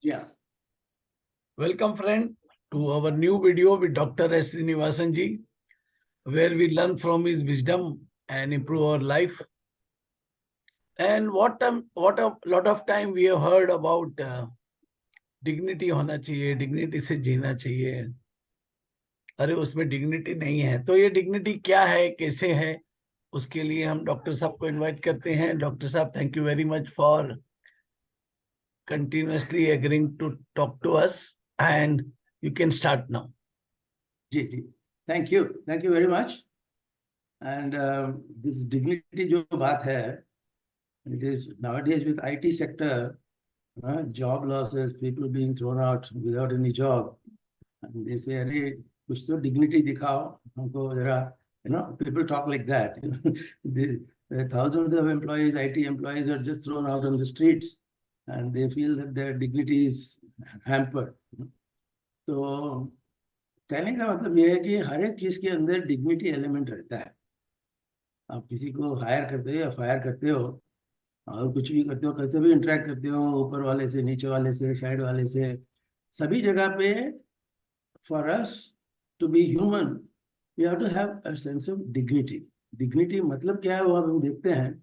Yeah. Welcome, friend, to our new video with Dr. S. Srinivasan ji, where we learn from his wisdom and improve our life. And what a lot of time we have heard about dignity होना चाहिए, dignity से जीना चाहिए. अरे उसमें dignity नहीं है, तो ये dignity क्या है, कैसे है, उसके लिए हम डॉक्टर साहब को इनवाइट करते हैं. डॉक्टर साहब, thank you very much for continuously agreeing to talk to us, and you can start now. जी. Thank you very much. And this dignity जो बात है, it is nowadays with IT sector, job losses, people being thrown out without any job, and they say, अरे कुछ तो dignity दिखाओ हमको जरा, people talk like that. The thousands of employees, IT employees, are just thrown out on the streets, and they feel that their dignity is hampered. तो कहने का मतलब यह है कि हर एक चीज के अंदर डिग्निटी एलिमेंट रहता है. आप किसी को हायर करते हो या फायर करते हो और कुछ भी करते हो, कैसे भी इंटरेक्ट करते हो, ऊपर वाले से, नीचे वाले से, साइड वाले से, सभी जगह पे for us to be human we have to have a sense of dignity. Dignity मतलब क्या है वो अब हम देखते हैं.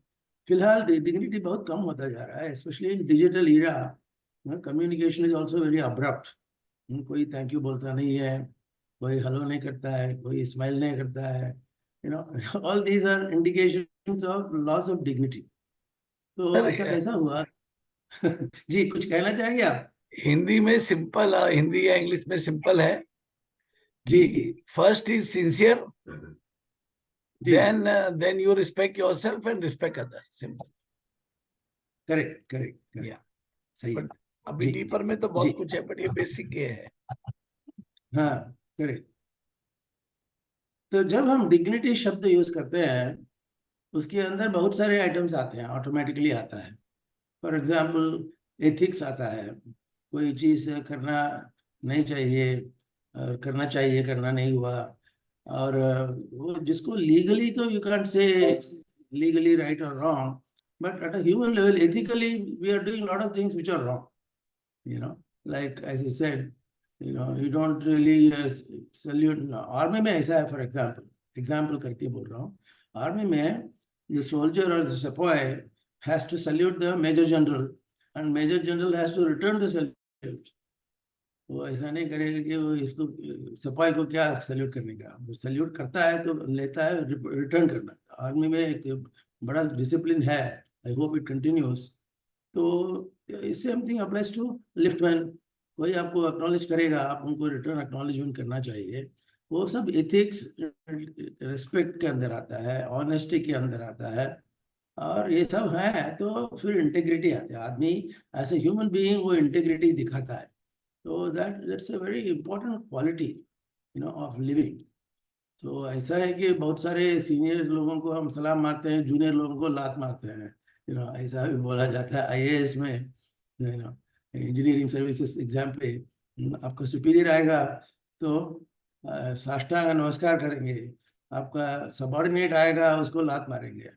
फिलहाल डिग्निटी बहुत कम होता जा रहा है, specially in digital era. Communication is also very abrupt. कोई थैंक यू बोलता नहीं है, कोई हेलो नहीं करता है, कोई स्माइल नहीं करता है. All these are indications of loss of dignity. तो ऐसा कैसा हुआ? जी, कुछ कहना चाहेंगे आप? हिंदी में सिंपल, हिंदी या इंग्लिश में सिंपल है जी. कि first is sincere, then you respect yourself and respect others. Simple. Correct. या सही है. अभी डीपर में तो बहुत कुछ है, बट ये बेसिक ये है. हाँ, करेक्ट. तो जब हम डिग्निटी शब्द यूज करते हैं, उसके अंदर बहुत सारे आइटम्स आते हैं, ऑटोमेटिकली आता है. फॉर एग्जाम्पल एथिक्स आता है. कोई चीज करना नहीं चाहिए और करना चाहिए, करना नहीं हुआ. और वो जिसको लीगली तो you can't say legally right और wrong, but at a human level ethically we are doing lot of things which are wrong. Like as you said, you don't really salute. Army में ऐसा है, for example करके बोल रहा हूँ. Army में the soldier or the sepoy has to salute the major general, and major general has to return the salute. वो ऐसा नहीं करेगा कि वो इसको सिपाही को क्या सल्यूट करने का. वो सल्यूट करता है तो लेता है, रिटर्न करना. आर्मी में एक बड़ा डिसिप्लिन है. I hope it continues. तो same thing applies to liftman. कोई आपको एक्नॉलेज करेगा, आप उनको रिटर्न एक्नॉलेजमेंट करना चाहिए. वो सब एथिक्स, रिस्पेक्ट के अंदर आता है, ऑनेस्टी के अंदर आता है, और ये सब है. तो फिर इंटेग्रिटी आती है. आदमी एज ए ह्यूमन बीइंग वो इंटेग्रिटी दिखाता है. तो that's a very important quality of living. तो ऐसा है कि बहुत सारे सीनियर लोगों को हम सलाम मारते हैं, जूनियर लोगों को लात मारते हैं. ऐसा भी बोला जाता है. आईएएस में, इंजीनियरिंग सर्विसेज एग्जाम पे आपका सुपीरियर आएगा तो साष्टांग नमस्कार करेंगे. आपका सबऑर्डिनेट आएगा, उसको लात मारेंगे.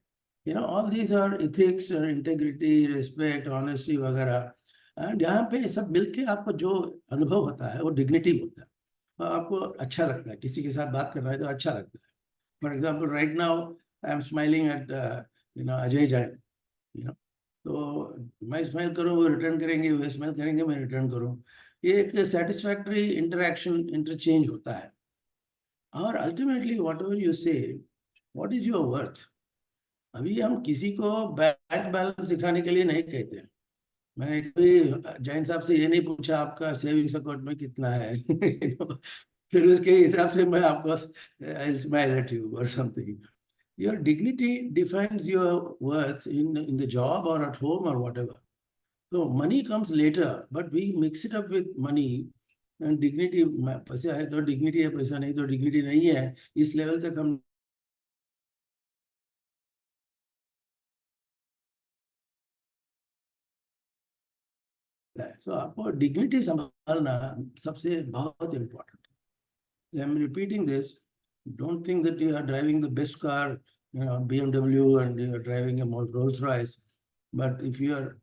All these are ethics, integrity, respect, honesty वगैरह. एंड यहाँ पे सब मिलके आपको जो अनुभव होता है वो डिग्निटी होता है. आपको अच्छा लगता है, किसी के साथ बात कर रहा है तो अच्छा लगता है. For example right now I am smiling at Ajay Jain. तो मैं स्माइल करूँ, वो रिटर्न करेंगे, वो स्माइल करेंगे, मैं रिटर्न करूँ. ये एक सेटिस्फैक्टरी इंटरेक्शन, इंटरचेंज होता है. और अल्टीमेटली व्हाट एवर यू से, व्हाट इज योर वर्थ. अभी हम किसी को बैंक बैलेंस सिखाने के लिए नहीं कहते हैं. मैंने कभी जैन साहब से ये नहीं पूछा आपका सेविंग्स अकाउंट में कितना है. फिर उसके हिसाब से मैं आपको स्माइल एट यू और something. Your dignity defines your worth in the job or at home or whatever. So money comes later, but we mix it up with money. And dignity, पैसा है तो dignity है, पैसा नहीं तो dignity नहीं है. इस लेवल तक हम so आपको dignity संभालना सबसे बहुत important. I'm repeating this. Don't think that you are driving the best car, BMW, and you are driving a Rolls Royce. But if you are,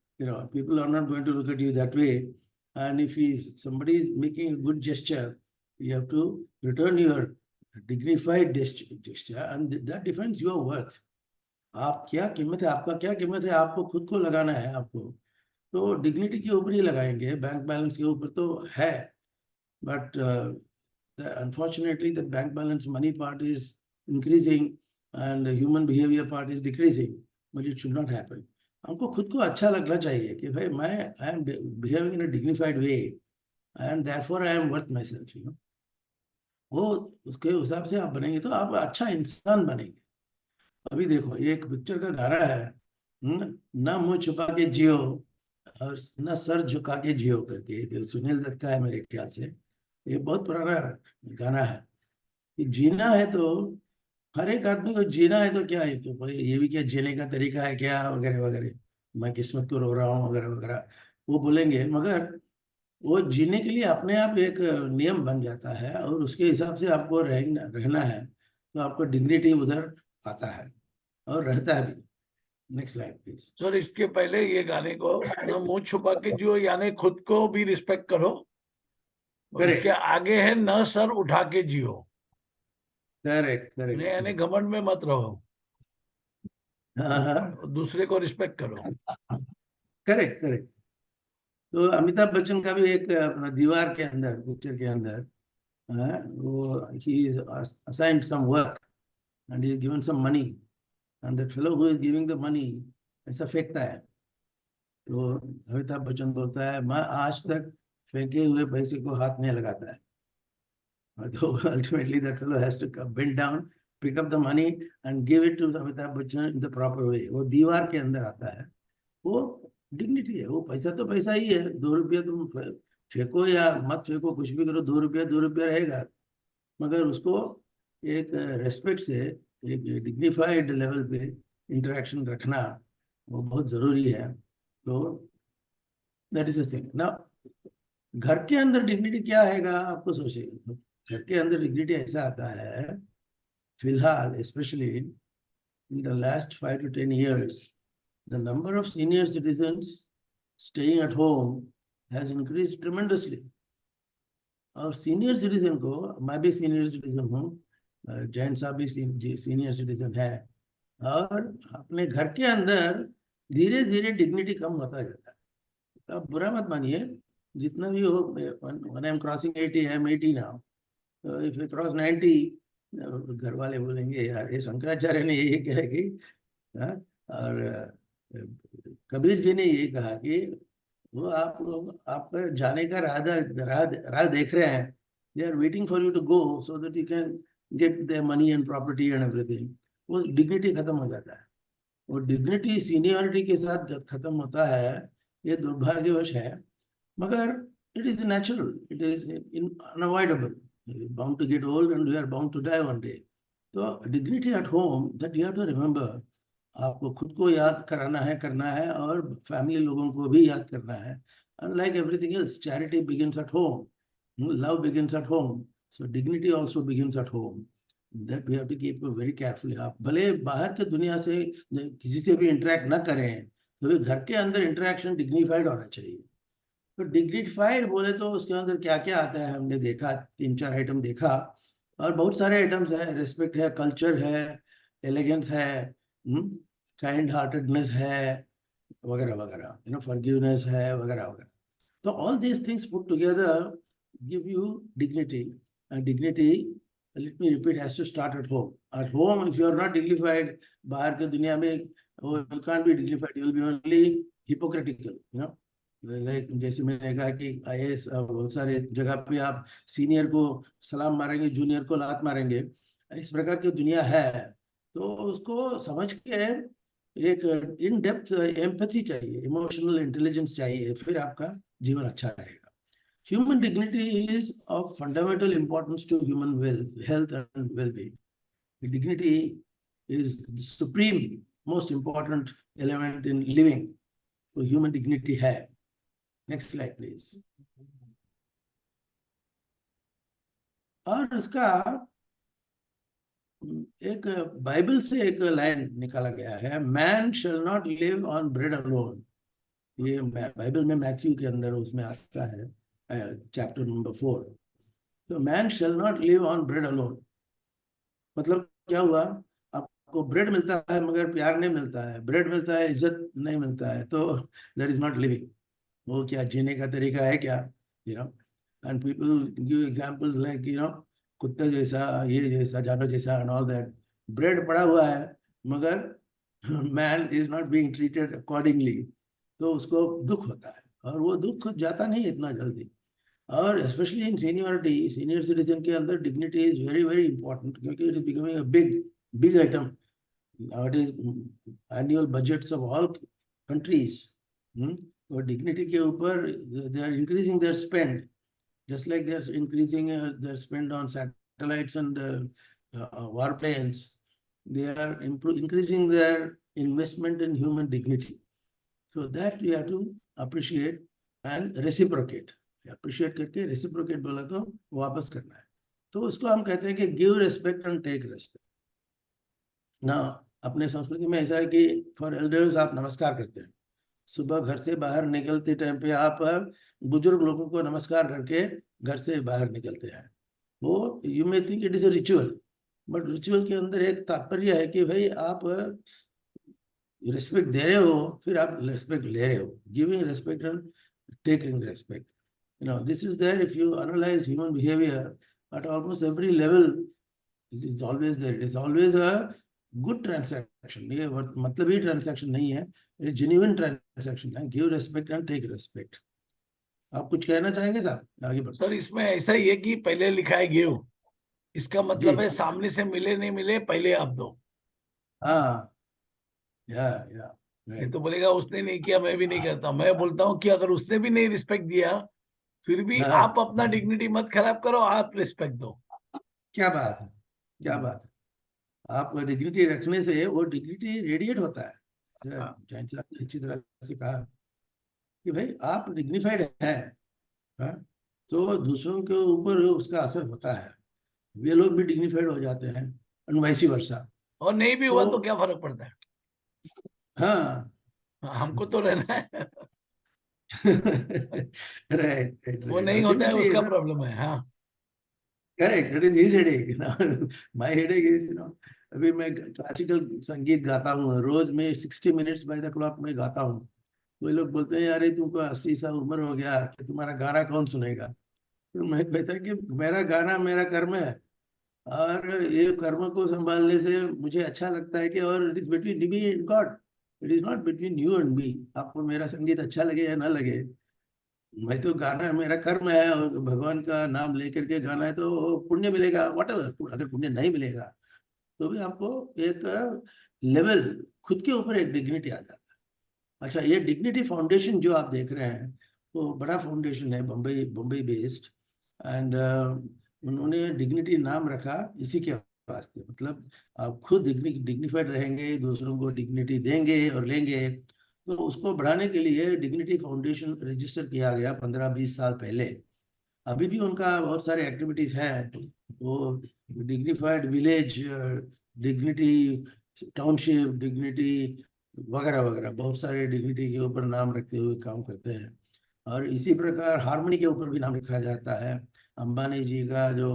people are not going to look at you that way. and if somebody is making a good gesture, you have to return your dignified gesture, and that defines your worth. आप क्या कीमत है, आपका क्या कीमत है, आपको खुद को लगाना है आपको, तो डिग्निटी के ऊपर ही लगाएंगे, बैंक बैलेंस के ऊपर तो है, but unfortunately the bank balance money part is increasing and the human behavior part is decreasing, but it should not happen. हमको खुद को अच्छा लगना चाहिए कि भाई मैं I am behaving in a dignified way and therefore I am worth my self, you know. वो उसके हिसाब से आप बनेंगे तो आप अच्छा इंसान बनेंगे। अभी देखो ये एक पिक्चर का गाना है, ना मुंह छुपा के जियो और ना सर झुका के जियो करके, सुनील दत्त का है मेरे ख्याल से, ये बहुत पुराना गाना है कि जीना है तो हर एक आदमी को जीना है तो क्या है, तो भाई ये भी क्या जीने का तरीका है क्या, वगैरह वगैरह, मैं किस्मत को रो रहा हूँ वगैरह वगैरह, वो बोलेंगे, मगर वो जीने के लिए अपने आप एक नियम बन जाता है और उसके हिसाब से आपको रहना रहना है, तो आपको डिग्निटी उधर आता है और रहता है भी। Next slide please. सर इसके पहले ये गाने को न मुंह छुपा के जियो, यानी खुद को भी रिस्पेक्ट करो, और इसके करेक्ट आगे है न सर उठा के जियो, करेक्ट यानी करेक्ट। घमंड में मत रहो, हाँ हाँ, दूसरे को रिस्पेक्ट करो। Correct correct. तो अमिताभ बच्चन का भी एक अपना दीवार के अंदर पिक्चर के अंदर, वो he is assigned some work and he given some money, and that fellow who is giving the money ऐसा फेंकता है, तो अमिताभ बच्चन बोलता है मैं आज तक फेंके हुए पैसे को हाथ नहीं लगाता है। So ultimately that fellow has to bend down, pick up the money and give it to Amitabh Bachchan in the proper way. वो दीवार के अंदर आता है, वो डिग्निटी है। वो पैसा तो पैसा ही है, 2 रुपया तुम फेंको या मत फेंको, कुछ भी करो, 2 रुपया रहेगा, मगर उसको एक रेस्पेक्ट से, एक डिग्निफाइड लेवल पे इंटरेक्शन रखना वो बहुत जरूरी है। तो दैट इज द थिंग ना। घर के अंदर डिग्निटी क्या हैगा, आपको सोचिए। घर के अंदर डिग्निटी ऐसा आता है, फिलहाल especially in the last 5 to 10 years, the number of senior citizens staying at home has increased tremendously. और सीनियर सिटीजन को, मैं भी सीनियर सिटीजन हूँ, जैन साहब भी सीनियर सिटीजन है, और अपने घर के अंदर धीरे धीरे डिग्निटी कम होता जाता है। अब बुरा मत मानिए, जितना भी हो, when I am crossing 80, I am 80 now, so if you cross 90, घर वाले बोलेंगे यार ये शंकराचार्य ने ये कहा कि, हाँ, और कबीर जी ने ये कहा कि वो आप लोग आपका जाने का राह देख रहे हैं, they are waiting for you to go so that you can get the money and property and everything. वो डिग्निटी खत्म हो जाता है। वो डिग्निटी सीनियरिटी के साथ जब खत्म होता है, ये दुर्भाग्यवश है, मगर it is natural, it is unavoidable. You're bound to get old and you are bound to die one day. So dignity at home that you have to remember, आपको खुद को याद कराना है, करना है, और फैमिली लोगों को भी याद करना है। Unlike everything else, charity begins at home, love begins at home, so dignity also begins at home. That we have to keep very carefully. आप भले बाहर के दुनिया से किसी से भी इंटरेक्ट ना करें, तो भी घर के अंदर इंटरेक्शन डिग्निफाइड होना चाहिए। तो डिग्निफाइड बोले तो उसके अंदर क्या क्या आता है, हमने देखा 3-4 आइटम देखा, और बहुत सारे आइटम्स है, रिस्पेक्ट है, कल्चर है, एलिगेंस है, काइंड हार्टेडनेस है, वगैरह वगैरह, फॉरगिवनेस है, वगैरह वगैरह। तो all these things put together give you dignity, and dignity, let me repeat, has to start at home. At home if you are not dignified, बाहर के दुनिया में you can't be dignified, you will be only hypocritical, like जैसे मैंने कहा कि IAS बहुत सारे जगह पे आप सीनियर को सलाम मारेंगे, जूनियर को लात मारेंगे, इस प्रकार की दुनिया है। तो उसको समझ के एक इन डेप्थ एम्पैथी चाहिए, इमोशनल इंटेलिजेंस चाहिए, फिर आपका जीवन अच्छा रहेगा। Human dignity is of fundamental importance to human health and wellbeing. Dignity is the supreme most important element in living, तो ह्यूमन डिग्निटी है। Next slide please. और इसका एक बाइबल से एक लाइन निकाला गया है, man shall not live on bread alone, ये बाइबल में मैथ्यू के अंदर उसमें आता है, चैप्टर नंबर 4। तो man shall not live on bread alone. मतलब क्या हुआ, आपको ब्रेड मिलता है मगर प्यार नहीं मिलता है, ब्रेड मिलता है इज्जत नहीं मिलता है, तो दैट इज नॉट लिविंग। वो क्या जीने का तरीका है क्या? You know, and people give examples like कुत्ते जैसा, ये जैसा, जानवर जैसा एंड ऑल दैट। ब्रेड पड़ा हुआ है मगर man is not being treated accordingly, तो उसको दुख होता है, और वो दुख जाता नहीं इतना जल्दी। और specially in seniority, senior citizen के अंदर dignity is very very important, क्योंकि it is becoming a big big item. nowadays annual budgets of all countries, और डिग्निटी के ऊपर they are increasing their spend, just like they are increasing their spend on satellites and warplanes. They are increasing their investment in human dignity. So that you have to appreciate and reciprocate. Appreciate करके reciprocate बोला तो वापस करना है, तो उसको हम कहते हैं कि give respect and take respect ना। अपने संस्कृति में ऐसा है कि फॉर एल्डर्स आप नमस्कार करते हैं, सुबह घर से बाहर निकलते टाइम पे आप बुजुर्ग लोगों को नमस्कार करके घर से बाहर निकलते हैं। वो you may think it is a ritual, but ritual के अंदर एक तात्पर्य है कि भाई आप रिस्पेक्ट दे रहे हो, फिर आप रिस्पेक्ट ले रहे हो, giving respect and taking respect. This is there if you analyse human behaviour at almost every level. It is always there. It is always a good transaction. ये मतलब ही transaction नहीं है, ये genuine transaction है। Give respect and take respect. आप कुछ कहना चाहेंगे साहब? आगे बढ़ो। सर इसमें ऐसा ही है कि पहले लिखा है गिव, इसका जी मतलब है सामने से मिले नहीं मिले पहले आप दो। हाँ, या नहीं राइट। तो बोलेगा उसने नहीं किया मैं भी नहीं करता। मैं बोलता हूँ कि अगर उसने भी नहीं रिस्पेक्ट दिया फिर भी हाँ, आप अपना डिग्निटी मत खराब करो, आप रिस्पेक्ट दो। क्या बात है, क्या बात है। आप डिग्निटी रखने से वो डिग्निटी रेडिएट होता है। हाँ। जैन साहब ने अच्छी तरह से कहा कि भाई आप डिग्निफाइड हैं, हाँ, तो दूसरों के ऊपर उसका असर होता है, वे लोग भी डिग्निफाइड हो जाते हैं, एंड वाइस वर्सा। और नहीं भी हुआ तो तो क्या फर्क पड़ता है? हाँ, हाँ, हमको तो रहना है। राइट राइट वो राइट, नहीं होता है अल्टीमेटली उसका ऐसा। प्रॉब्लम है। हाँ। Correct, that is his headache ना, माय हेडेक इज अभी मैं क्लासिकल संगीत गाता हूँ, रोज मैं 60 मिनट्स बाय द क्लॉक में गाता हूँ। वो लोग बोलते हैं यार ये तुमको 80 साल उम्र हो गया कि तुम्हारा गाना कौन सुनेगा? तो मैं कहता कि मेरा गाना मेरा कर्म है, और ये कर्म को संभालने से मुझे अच्छा लगता है कि, और it is between me and God, it is not between you and me. आपको मेरा संगीत अच्छा लगे या ना लगे, मैं तो गाना मेरा कर्म है, और भगवान का नाम लेकर के गाना है तो पुण्य मिलेगा, वट एवर। अगर पुण्य नहीं मिलेगा तो भी आपको एक लेवल, खुद के ऊपर एक डिग्निटी आ जाता है। अच्छा, ये डिग्निटी फाउंडेशन जो आप देख रहे हैं, वो बड़ा फाउंडेशन है, बम्बई बम्बई बेस्ड, एंड उन्होंने डिग्निटी नाम रखा इसी के वास्ते। मतलब आप खुद डिग्निफाइड रहेंगे, दूसरों को डिग्निटी देंगे और लेंगे, तो उसको बढ़ाने के लिए डिग्निटी फाउंडेशन रजिस्टर किया गया 15-20 साल पहले। अभी भी उनका बहुत सारे एक्टिविटीज हैं, वो dignified village, dignity township, dignity वगैरह वगैरह, बहुत सारे डिग्निटी के ऊपर नाम रखते हुए काम करते हैं। और इसी प्रकार हार्मनी के ऊपर भी नाम लिखा जाता है। अंबानी जी का जो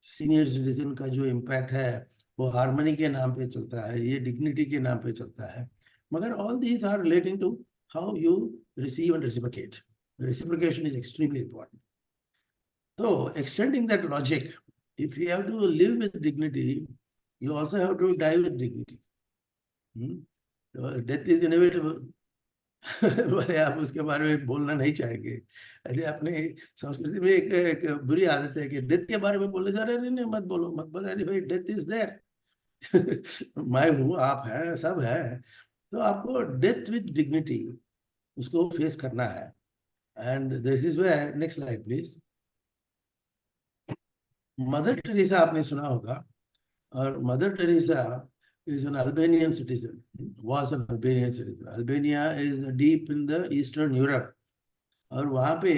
सीनियर सिटीजन का जो इम्पैक्ट है, वो हार्मनी के नाम पे चलता है, ये डिग्निटी के नाम पे चलता है। मगर all these are relating to how you receive and reciprocate. Reciprocation is extremely important. So, extending that logic, if you have to live with dignity, you also have to die with dignity. So death is inevitable. भले आप उसके बारे में बोलना नहीं चाहेंगे। ऐसे अपने संस्कृति में एक बुरी आदत है कि डेथ के बारे में बोलने जा रहे हैं, नहीं मत बोलो मत बोलो, अरे भाई डेथ इज देयर। मैं हूँ, आप हैं, सब है। तो आपको डेथ विद डिग्निटी उसको फेस करना है। And this is where, next slide please. Mother Teresa आपने सुना होगा, और Mother Teresa is an Albanian citizen, was an Albanian citizen. Albania is deep in the Eastern Europe, और वहाँ पे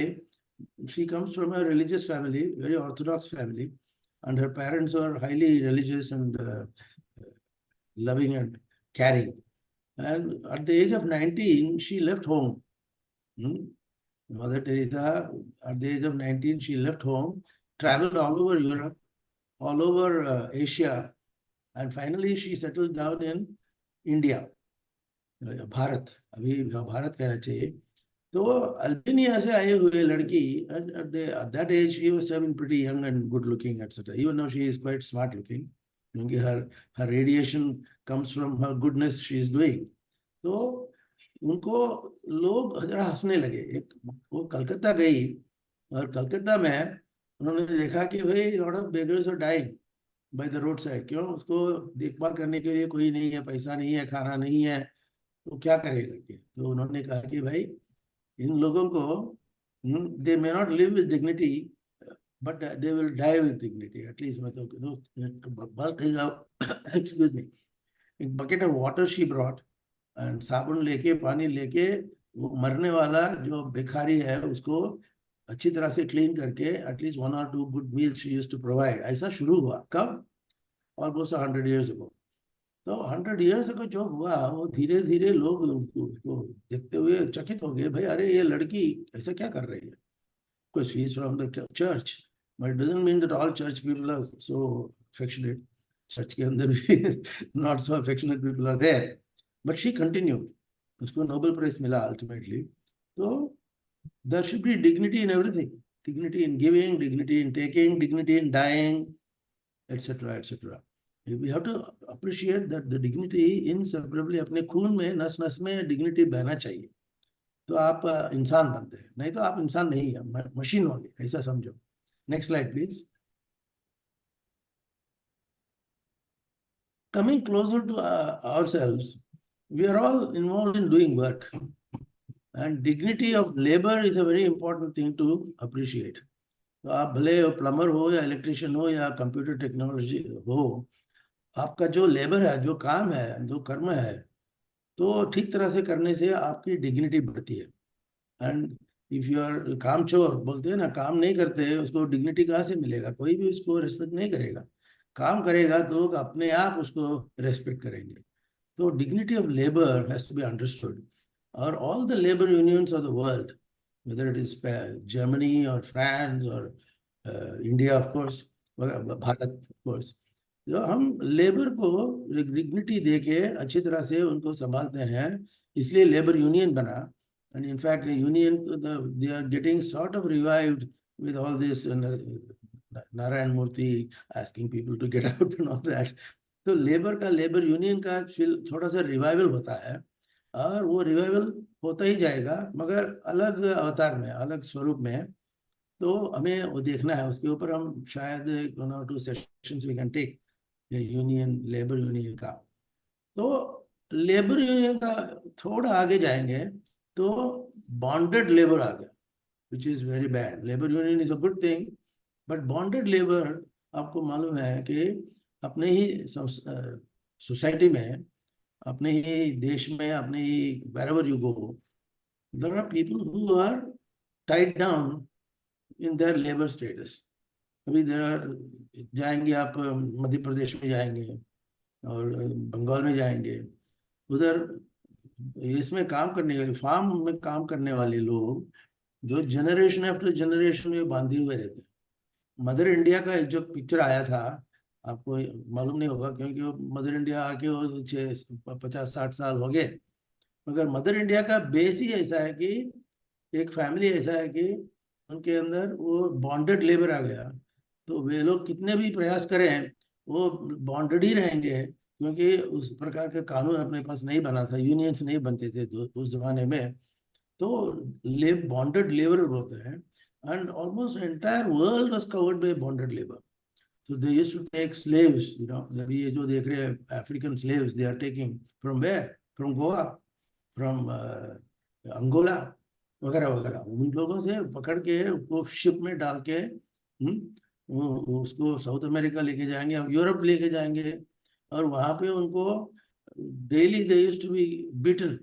she comes from a religious family, very orthodox family, and her parents are highly religious and loving and caring. And at the age of 19, she left home. Mother Teresa, at the age of 19, she left home, traveled all over Europe, all over Asia, and finally she settled down in India, Bharat, अभी भारत कहना चाहिए. तो Albania से आए हुए लड़की, at that age she was pretty young and good looking, etc. Even now she is quite smart looking, क्योंकि her radiation comes from her goodness she is doing. तो उनको लोग जरा हंसने लगे. वो कलकत्ता गई और कलकत्ता में उन्होंने देखा कि भाई lot of beggars are dying by the road side. क्यों? उसको देखभाल करने के लिए कोई नहीं है, पैसा नहीं है, खाना नहीं है, तो क्या करेगा कि? तो उन्होंने कहा कि भाई इन लोगों को, they may not live with dignity but they will die with dignity at least. मतलब एक्सक्यूज मी, एक bucket of water she brought and साबुन लेके, पानी लेके, वो मरने वाला जो भिखारी है उसको अच्छी तरह से क्लीन करके at least 1 or 2 good meals she used to provide. ऐसा शुरू हुआ कब? Almost 100 years ago. तो 100 years ago जो हुआ, वो धीरे धीरे लोग उसको देखते हुए चकित हो गए. भाई अरे ये लड़की ऐसा क्या कर रही है? कोई she is from the church, but doesn't mean that all church people are so affectionate. Church के अंदर भी not so affectionate people are there, but she continued. उसको नोबेल प्राइज मिला अल्टीमेटली. तो there should be dignity in everything. Dignity in giving, dignity in taking, dignity in dying, etc., etc. We have to appreciate that the dignity inseparably अपने खून में, नस नस में dignity बहना चाहिए. तो आप इंसान बनते हैं, नहीं तो आप इंसान नहीं है, मशीन हो गए, ऐसा समझो. Next slide please. Coming closer to ourselves, we are all involved in doing work. And dignity of labor is a very important thing to appreciate. तो आप भले प्लम्बर हो या इलेक्ट्रिशियन हो या कंप्यूटर टेक्नोलॉजी हो, आपका जो लेबर है, जो काम है, जो कर्म है, तो ठीक तरह से करने से आपकी डिग्निटी बढ़ती है. एंड इफ यू आर काम चोर बोलते हैं ना, काम नहीं करते उसको डिग्निटी कहाँ से मिलेगा? कोई भी उसको रेस्पेक्ट नहीं करेगा. काम करेगा तो लोग अपने आप उसको रेस्पेक्ट करेंगे. तो dignity of labour has to be understood. और all the labour unions of the world, whether it is Germany or France or India, of course, Bharat, of course, जो हम लेबर को डिग्निटी देके अच्छी तरह से उनको संभालते हैं, इसलिए लेबर यूनियन बना. And in fact union they are getting sort of revived with all this Narayan Murthy asking people to get out and all that. तो लेबर यूनियन का थोड़ा सा रिवाइवल होता है, और वो रिवाइवल होता ही जाएगा, मगर अलग अवतार में, अलग स्वरूप में. तो हमें वो देखना है. उसके ऊपर हम शायद 1 or 2 sessions we can take union, labour union का. तो लेबर यूनियन का थोड़ा आगे जाएंगे तो बॉन्डेड लेबर आ गया, which is very bad. Labour union is a good thing, but bonded labour, आपको मालूम है कि अपने ही सोसाइटी में, अपने ही देश में, अपने ही wherever you go, there are people who are tied down in their labor status. अभी जाएंगे आप मध्य प्रदेश में जाएंगे और बंगाल में जाएंगे, उधर इसमें काम करने वाले, फार्म में काम करने वाले लोग जो जनरेशन आफ्टर जनरेशन में बांधे हुए रहते हैं. मदर इंडिया का जो पिक्चर आया था, आपको मालूम नहीं होगा क्योंकि वो मदर इंडिया आके वो 50-60 साल हो गए, मगर मदर इंडिया का बेस ही ऐसा है कि एक फैमिली ऐसा है कि उनके अंदर वो बॉन्डेड लेबर आ गया. तो वे लोग कितने भी प्रयास करें वो बॉन्डेड ही रहेंगे, क्योंकि उस प्रकार का कानून अपने पास नहीं बना था, यूनियंस नहीं बनते थे उस जमाने में. तो बॉन्डेड लेबर होते हैं, and almost the entire world was covered by bonded labor. So they used to take slaves, you know. अभी ये जो देख रहे हैं African slaves, they are taking from where? From Goa, from Angola, वगैरह वगैरह. उन लोगों से पकड़ के वो शिप में डाल के उसको साउथ अमेरिका लेके जाएंगे, यूरोप लेके जाएंगे, और वहां पे उनको daily they used to be beaten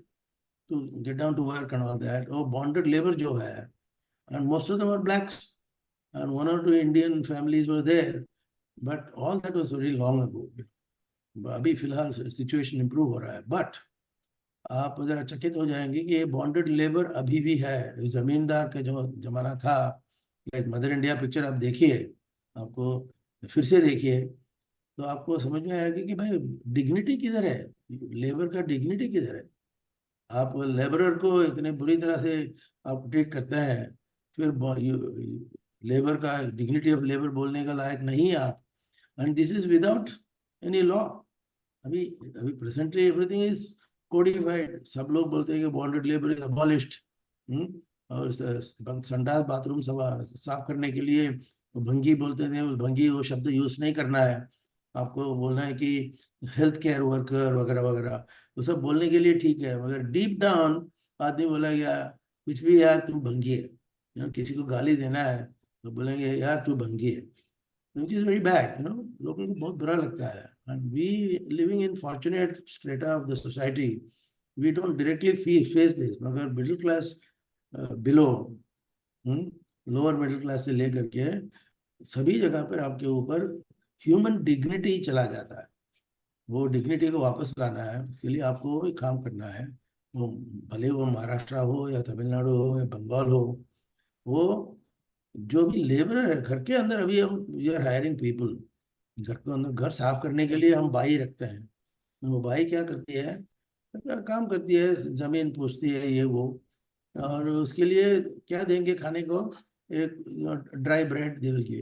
to get down to work and all that. और बॉन्डेड लेबर जो है, and most of them are blacks, and 1 or 2 Indian families were there, but all that was very long ago. अभी फिलहाल situation improve हो रहा है, but आप जरा चकित हो जाएंगे कि ये बॉन्डेड लेबर अभी भी है। जमींदार का जो जमाना था, एक मदर इंडिया पिक्चर आप देखिए, आपको फिर से देखिए, तो आपको समझ में आएगा कि भाई डिग्निटी किधर है, लेबर का डिग्निटी किधर है। आप लेबरर को इतने बुरी तरह से आप ट्रीट करते हैं, फिर लेबर का डिग्निटी ऑफ लेबर बोलने का लायक नहीं है आप। And this is without any law. अभी अभी प्रेजेंटली एवरीथिंग इज कोडिफाइड। सब लोग बोलते हैं कि बॉन्डेड लेबर इज अबॉलिश्ड। और संडास बाथरूम सब साफ करने के लिए भंगी बोलते थे, भंगी वो शब्द यूज नहीं करना है। आपको बोलना है कि हेल्थ केयर वर्कर वगैरह वगैरह, वो सब बोलने के लिए ठीक है, मगर डीप डाउन आदमी बोला गया कुछ भी यार तुम भंगी है। किसी को गाली देना है तो बोलेंगे यार तू भंगी है, which is very bad, लोगों को बहुत बुरा लगता है। And we living in fortunate strata of the society, we don't directly face this, मगर middle class below, lower middle class से लेकर के सभी जगह पर आपके ऊपर ह्यूमन डिग्निटी चला जाता है। वो डिग्निटी को वापस लाना है, उसके लिए आपको एक काम करना है। वो भले वो महाराष्ट्र हो या तमिलनाडु हो या बंगाल हो, वो जो भी लेबरर है घर के अंदर, अभी हम वी आर हायरिंग पीपल, घर के अंदर घर साफ करने के लिए हम बाई रखते हैं। वो बाई क्या करती है, काम करती है, जमीन पूछती है ये वो, और उसके लिए क्या देंगे खाने को, एक ड्राई ब्रेड देंगे।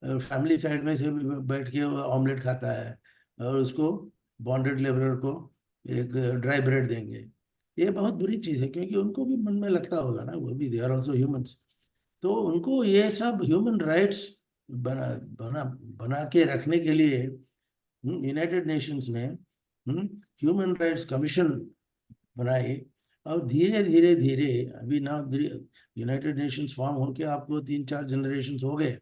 फैमिली साइड में से बैठ के वो ऑमलेट खाता है, और उसको बॉन्डेड लेबरर को एक ड्राई ब्रेड देंगे। ये बहुत बुरी चीज़ है, क्योंकि उनको भी मन में लगता होगा ना, वो भी दे आर ऑल्सो ह्यूमंस। तो उनको ये सब ह्यूमन राइट्स बना बना बना के रखने के लिए यूनाइटेड नेशंस ने ह्यूमन राइट्स कमीशन बनाई। और धीरे धीरे धीरे अभी ना यूनाइटेड नेशंस फॉर्म होके आपको 3-4 जनरेशन हो गए।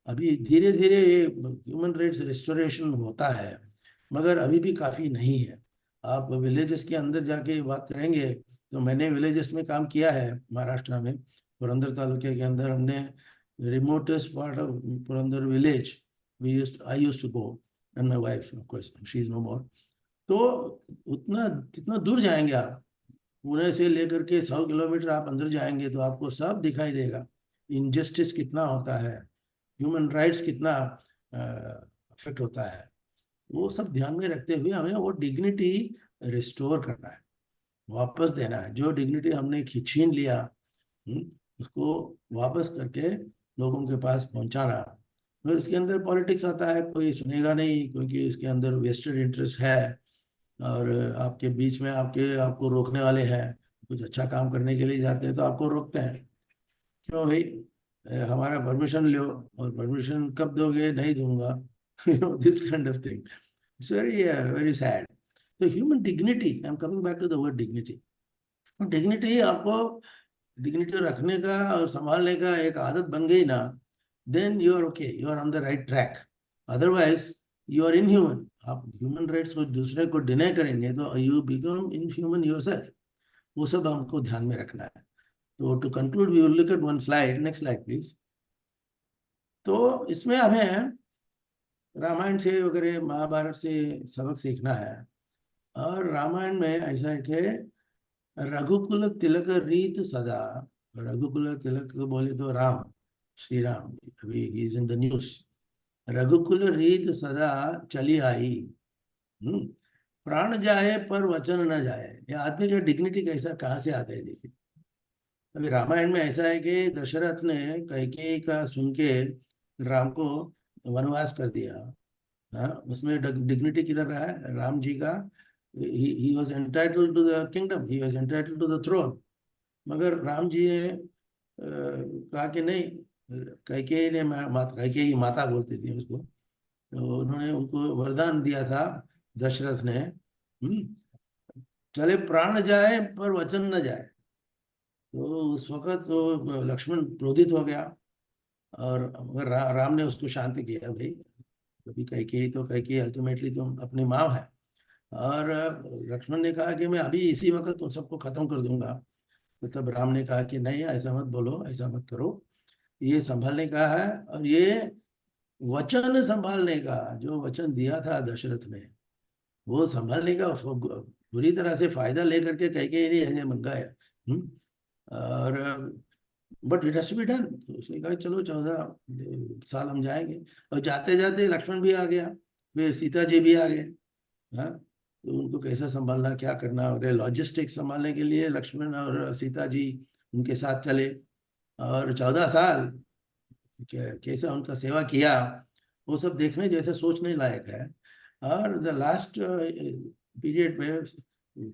अभी धीरे धीरे ये ह्यूमन राइट्स रिस्टोरेशन होता है, मगर अभी भी काफ़ी नहीं है। आप विलेजेस के अंदर जाके बात करेंगे, तो मैंने विलेजेस में काम किया है महाराष्ट्र में, पुरंदर तालुके के अंदर हमने remotest part of Purandar village I used to go, and my wife of course she is no more. तो उतना जितना दूर जाएंगे आप, पुणे से लेकर के 100 किलोमीटर आप अंदर जाएंगे, तो आपको सब दिखाई देगा, इनजस्टिस कितना होता है, ह्यूमन राइट्स कितना अफेक्ट होता है। वो सब ध्यान में रखते हुए हमें वो डिग्निटी रिस्टोर करना है, वापस देना है। जो डिग्निटी हमने छीन लिया, उसको वापस करके लोगों के पास पहुंचाना। फिर इसके अंदर पॉलिटिक्स आता है, कोई सुनेगा नहीं, क्योंकि इसके अंदर वेस्टेड इंटरेस्ट है, और आपके बीच में आपको रोकने वाले हैं। कुछ अच्छा काम करने के लिए जाते हैं तो आपको रोकते हैं, क्यों भाई, हमारा परमिशन लो, और परमिशन कब दोगे, नहीं दूंगा। This kind of thing, it's very very sad. तो human dignity, I am coming back to the word dignity. Dignity आपको, डिग्निटी रखने का और संभालने का एक आदत बन गई ना, then you are okay, you are on the right track. Otherwise you are inhuman. आप ह्यूमन राइट्स को दूसरे को डिनाई करेंगे तो यू बिकम इनह्यूमन योरसेल्फ। वो सब हमको ध्यान में रखना है। तो to conclude we will look at one slide, next slide please. तो इसमें हमें रामायण से वगैरह महाभारत से सबक सीखना है। और रामायण में ऐसा है कि रघुकुल तिलक रीत सदा, रघुकुल तिलक को बोले तो राम, श्री राम, अभी ही is in the news. Raghukul रीत सदा चली आई, प्राण जाए पर वचन न जाए। ये आदमी का डिग्निटी कैसा कहाँ से आता है, देखिए। अभी रामायण में ऐसा है कि दशरथ ने कैकेयी का सुन के राम को वनवास कर दिया। हाँ, उसमें डिग्निटी किधर रहा है राम जी का। He was entitled to the kingdom, he was entitled to the throne. मगर राम जी ने कहा कि नहीं। कैकेयी ने, कैकेयी माता बोलती थी उसको, तो उन्होंने उनको वरदान दिया था दशरथ ने, चले प्राण जाए पर वचन न जाए। तो उस वक्त तो लक्ष्मण क्रोधित हो गया, और अगर राम ने उसको शांत किया, भाई कभी कैकेयी तो कैकेयी अल्टीमेटली तुम अपनी माँ है। और लक्ष्मण ने कहा कि मैं अभी इसी वक्त तुम सबको खत्म कर दूंगा। तो तब राम ने कहा कि नहीं, ऐसा मत बोलो, ऐसा मत करो, ये संभालने का है। और ये वचन संभालने का, जो वचन दिया था दशरथ ने, वो संभालने का बुरी तरह से फायदा लेकर के कह के नहीं है मंगा है। और but it has to be done. तो उसने कहा चलो 14 साल हम जाएंगे। और जाते जाते लक्ष्मण भी आ गया, फिर सीता जी भी आ गए। हाँ, तो उनको कैसा संभालना, क्या करना, और लॉजिस्टिक्स संभालने के लिए लक्ष्मण और सीता जी उनके साथ चले। और 14 साल कैसा उनका सेवा किया, वो सब देखने जैसे सोचने लायक है। और द लास्ट पीरियड में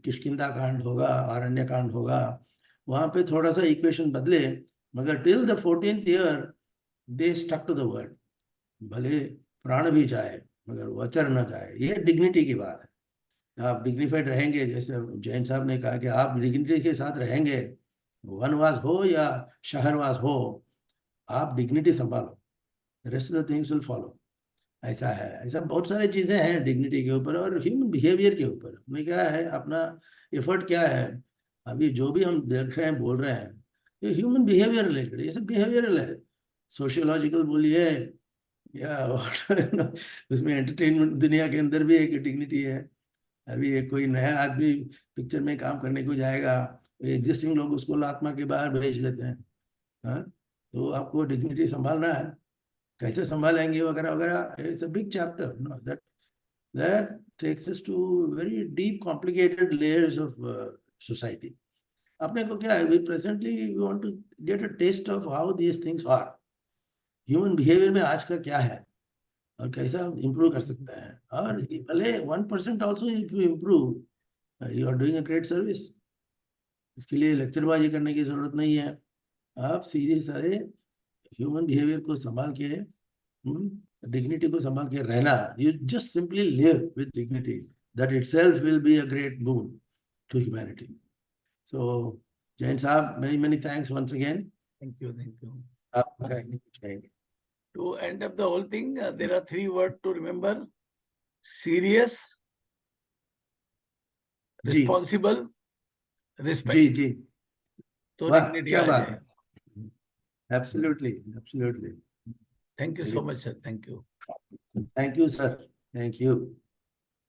किष्किंधा कांड होगा, आरण्य कांड होगा, वहां पे थोड़ा सा इक्वेशन बदले, मगर till the 14th year they stuck to the word. भले प्राण भी जाए मगर वचन न जाए, ये डिग्निटी की बात है। आप डिग्निफाइड रहेंगे, जैसे जैन साहब ने कहा कि आप डिग्निटी के साथ रहेंगे, वनवास हो या शहरवास हो, आप डिग्निटी संभालो, rest of the things will follow. ऐसा है, ऐसा बहुत सारी चीजें हैं डिग्निटी के ऊपर और ह्यूमन बिहेवियर के ऊपर। हमें क्या है, अपना एफर्ट क्या है। अभी जो भी हम देख रहे हैं, बोल रहे हैं, ये ह्यूमन बिहेवियर रिलेटेड, ये सब बिहेवियरल है। सोशियोलॉजिकल बोलिए या उसमें एंटरटेनमेंट दुनिया के अंदर भी एक डिग्निटी है। अभी एक कोई नया आदमी पिक्चर में काम करने को जाएगा, एग्जिस्टिंग लोग उसको लात मार के बाहर भेज देते हैं। हाँ, तो आपको डिग्निटी संभालना है, कैसे संभालेंगे वगैरह वगैरह। It's a big chapter, no, that takes us to very deep complicated layers of society. अपने को क्या है, we presently we want to get a taste of how these things are. Human behaviour में आज का क्या है और कैसा इम्प्रूव कर सकते हैं। और भले 1% also if you improve, you are doing a great service. इसके लिए लेक्चरबाजी करने की जरूरत नहीं है। आप सीधे सारे ह्यूमन बिहेवियर को संभाल के, डिग्निटी को संभाल के रहना, you just simply live with dignity, that itself will be a great boon to humanity. So Jain sahab, many many thanks once again. Thank you, thank you. आप कुछ कहेंगे? To end up the whole thing, there are 3 words to remember: serious, ji responsible, ji respect. जी, तो वाह dignity क्या आ बात जाए। है। Absolutely, absolutely. Thank you so much sir, thank you. Thank you sir, thank you.